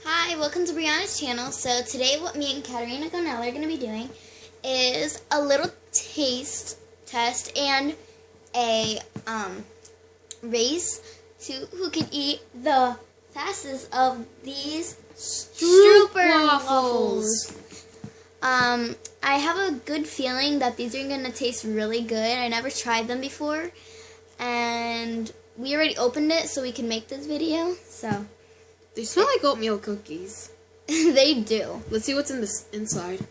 Hi, welcome to Brianna's channel. So today what me and Katerina Gonell are going to be doing is a little taste test and a race to who can eat the fastest of these stroop waffles. I have a good feeling that these are going to taste really good. I never tried them before and we already opened it so we can make this video. So they smell like oatmeal cookies. They do. Let's see what's in this inside.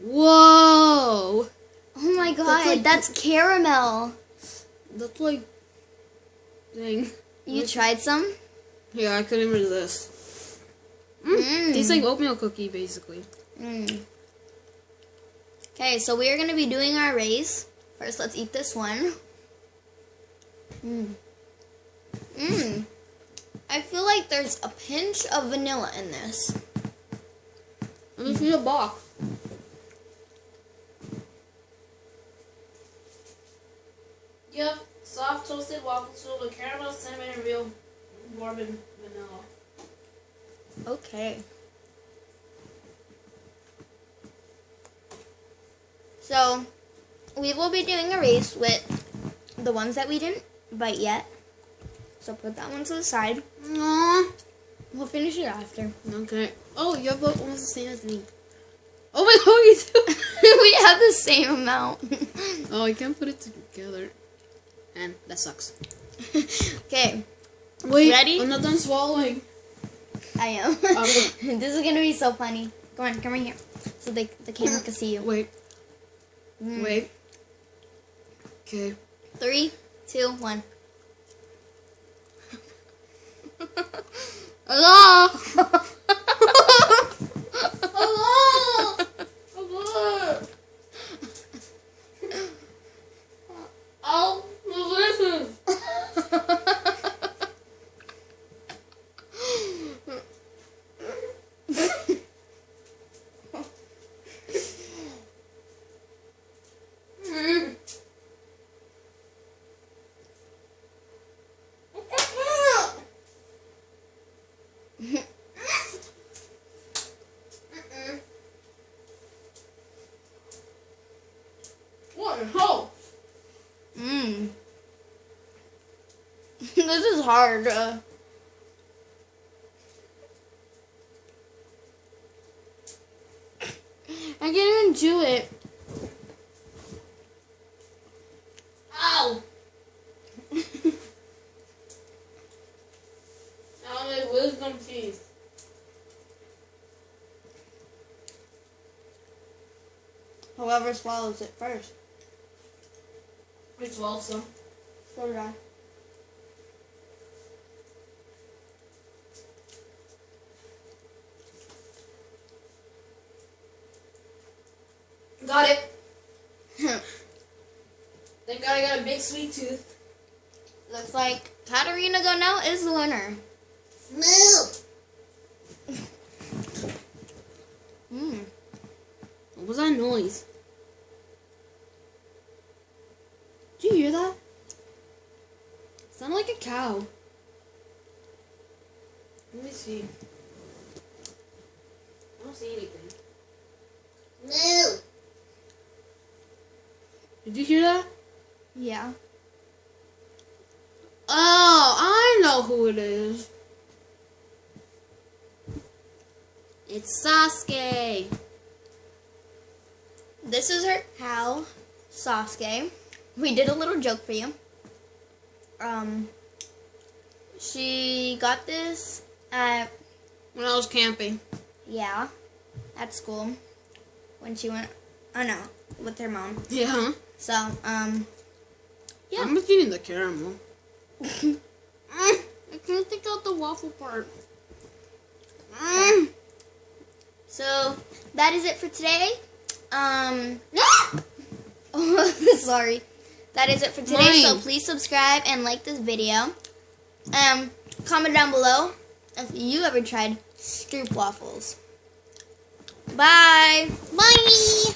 Whoa! Oh my god, that's caramel. That's like... Dang. You tried some? Yeah, I couldn't resist. Tastes like oatmeal cookie, basically. Okay, so we are going to be doing our race. First, let's eat this one. I feel like there's a pinch of vanilla in this. Let me see the box. Yep, soft toasted waffles filled with caramel, cinnamon, and real warm vanilla. Okay. So, we will be doing a race with the ones that we didn't bite yet. So put that one to the side. Aww. We'll finish it after. Okay. Oh, you have almost the same as me. Oh my god, you do! We have the same amount. Oh, I can't put it together. And that sucks. Okay. Wait, ready? I'm not done swallowing. I am. Okay. This is going to be so funny. Come on, come right here. So the camera can see you. Wait. Wait. Okay. 3, 2, 1. Hello! Hello! Hello! Oh, delicious! What the hell? This is hard. I can't even chew it. Ow! Now my wisdom teeth. Whoever swallows it first. I swallowed some. So did I. Got it. Thank God I got a big sweet tooth. Looks like Katerina Gonell is the winner. What was that noise? Did you hear that? It sounded like a cow. Let me see. I don't see anything. No. Did you hear that? Yeah. Oh, I know who it is. It's Sasuke. This is her cow, Sasuke. We did a little joke for you. She got this at... When I was camping. Yeah, at school. When she went... Oh, no, with her mom. Yeah. So, yeah. I'm just eating the caramel. I can't take out the waffle part. So, that is it for today. Oh, sorry. That is it for today, so please subscribe and like this video. Comment down below if you ever tried stroop waffles. Bye! Bye!